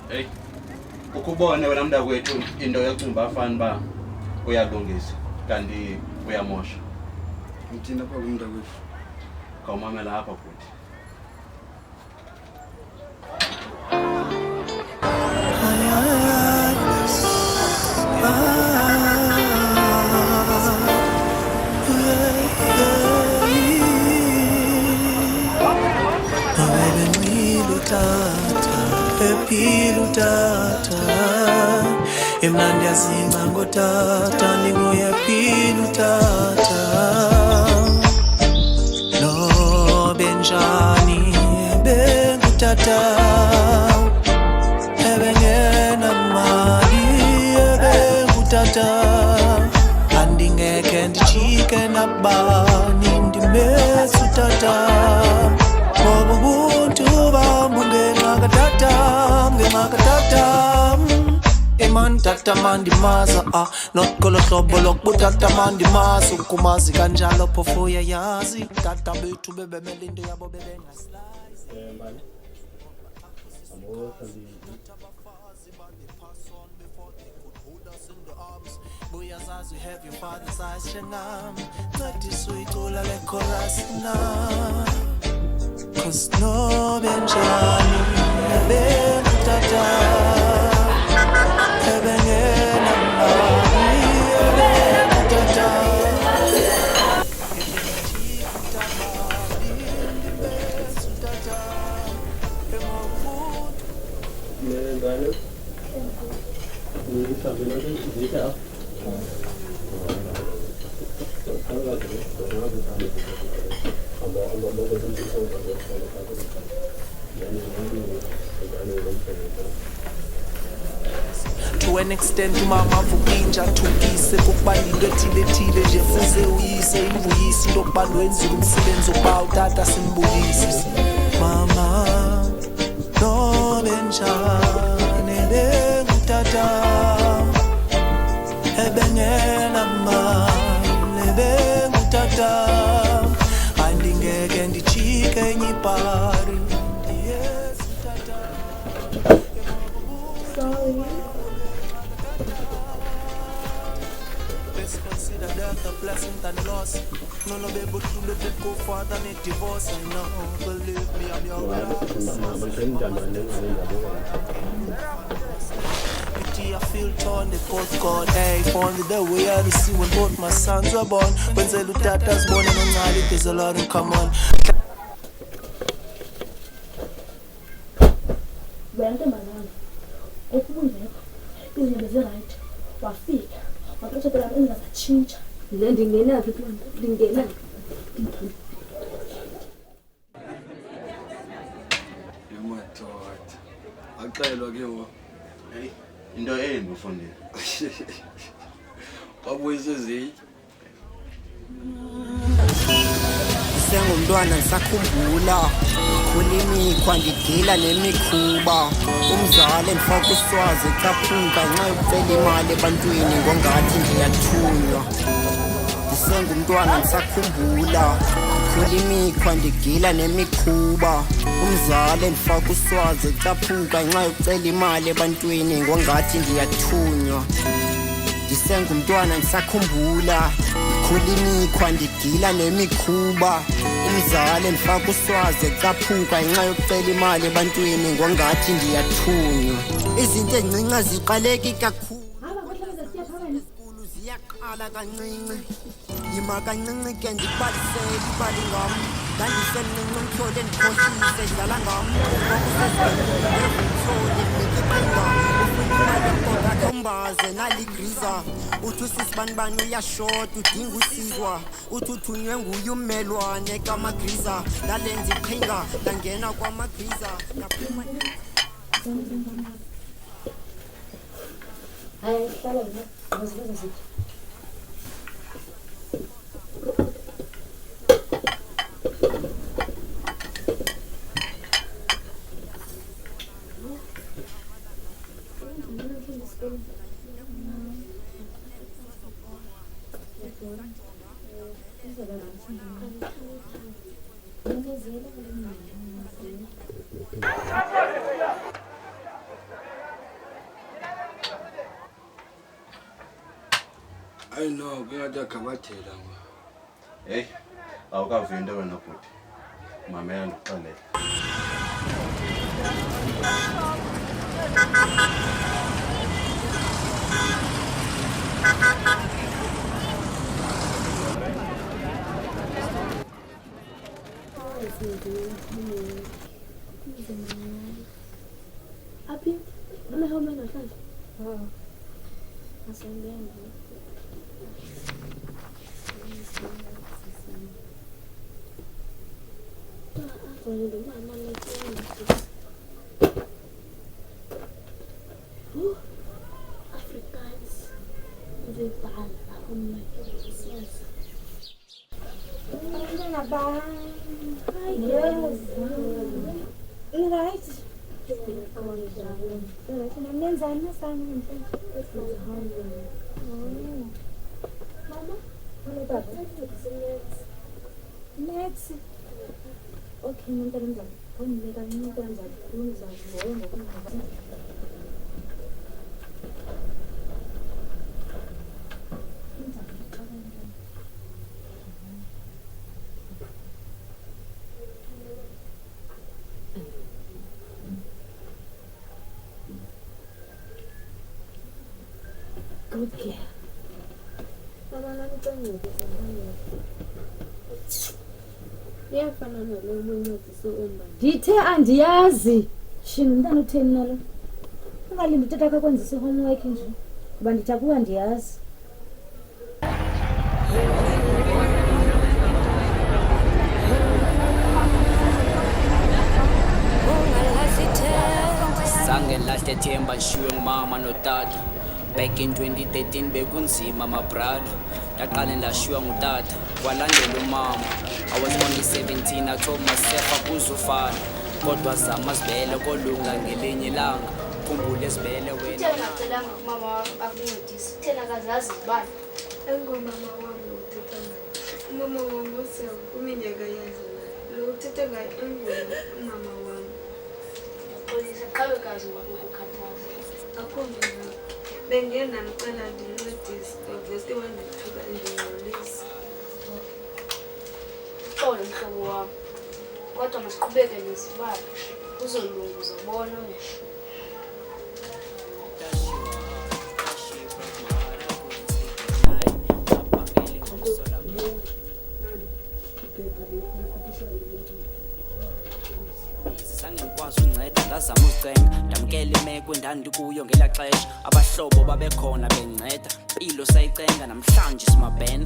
Hey, ukubone wena mntakwethu into yocinga afana ba uyalungisa kanti uyamosha. Ngithina apha kumntakwethu. Kawumamela apha futhi. Epilo tata emnandi yazinga ngotata ninguye pilo tata no benjani bengutata ebengena mali ebengutata andingeke ndichike nabani ndimesutata ngoba ubuntu bam ngenxa eman tata mandimaza not kolo hlobo lokubutata mandimaza ukumazi kanjalo phofu uyayazi tata bethu bebemele into yabo bebengaslazi Buyazazi you have your father's eyes shengam ncedisa uyicula le chorus na Cause no benjani ebengutata ebengena mali ebengutata To an extent umama vukinja thukise kukuba into ethile nje fuze uyise imvuyisi into yokuba wenzile umsebenzi ukuba utata simbuyise mama no benjani bengutata ebengena mali bengutata andingeke ndichike enye ipari ndiyesutata Let's consider death a blessing than a loss. None of able to let it go further than a divorce. I know, believe me, I'm your I feel torn, the postcard, hey, only the way I receive when both my sons were born. When Zelutata's born and on there's a lot in common. Wente manana, okubungekho, izinto zirayithi, wafika, waxesha phela engazatshintsha. Le ndingenaphi kwanto, ndingenaphi. Yamadoda. Axelwa ke wo. Hey, into embi ufundile. Wabuyise zi. Sengumntwana ngisakhumbula khona imikhwa ndigila nemikhuba umzali endifaka uswazi ecaphuka nxa yokucela imali ebantwini ngongathi ndiyathunywa ndisengumntwana ngisakhumbula khona imikhwa ndigila nemikhuba umzali endifaka uswazi ecaphuka nxa yokucela imali ebantwini ngongathi ndiyathunywa ndisengumntwana ngisakhumbula khona imikhwa ndigila nemikhuba umzali endifaka uswazi ecaphuka ngenxa yokucela imali ebantwini ngongathi ndiyathunywa izinto ezincinci ziqaleki kakhulu izinkulu ziyaqala kancinci yima kancinci ke ndikubalisele ibali ngam ndandisemncinci umtyholi endikhohlise dlala ngam kwakusesibhedlele ndikiqinga umbaze naligriza uthi usisibanibani uyashota udinga usizwa uthi uthunywe nguye ummelwane kamagriza ndalenza iqhinga ndangena kwamagriza ndaphuma Hayi, hlala wena, ngizokwenza zithi. Hayi no, bengathi agabathela ma. Hey, awukavi into wena bhuti. Mamela ndikuxelele. Aphi? Unehome namhlanje? Asengene. Afrikaans. Ze taal hom yes. Right. Nenzani sana Mama? Next. Okay, nonton jam. Kau ni kan ni kan jam. Kau jam. Boleh boleh. Good girl. Mama nanithenga ukuthi iyafana nalo umuncedisi omba. Ngithe andiyazi. Shini umntana utheni nalo? Ungalindi utata akho kwenzisa homework nje. Kuba ndithi akuwa ndiyazi. Sange lahle themba ngishiwe ngumama notata. Back in 2013 bekunzima my brother. Ndaqale ndashiywa ngutata kwalandela umama. I was only 17, I told myself akuzufana. Kodwa zama zibele kolunga ngelinye ilanga. Khumbule sibele wena. Thina ngacelanga mama akuncedise. Thina kazazi ibani. Engomama wami uthetha ngayo. Umama wami useminyaka yendlela. Lo uthetha ngayo umama wami. Polisi qhawekazi ngokukhathaza. Akhona bengenamcela ndincedise obviously wandithuka ndingcolisa. Xolo mhlobo wami. Kodwa masiqhubeke nesibalo. Uzolunga uzobona wena. Sangikwazi unceda ngazama ucenga ndamkela imeko endandikuyo ngela xesha abahlobo babekhona benceda impilo sayicenga namhlanje simabhena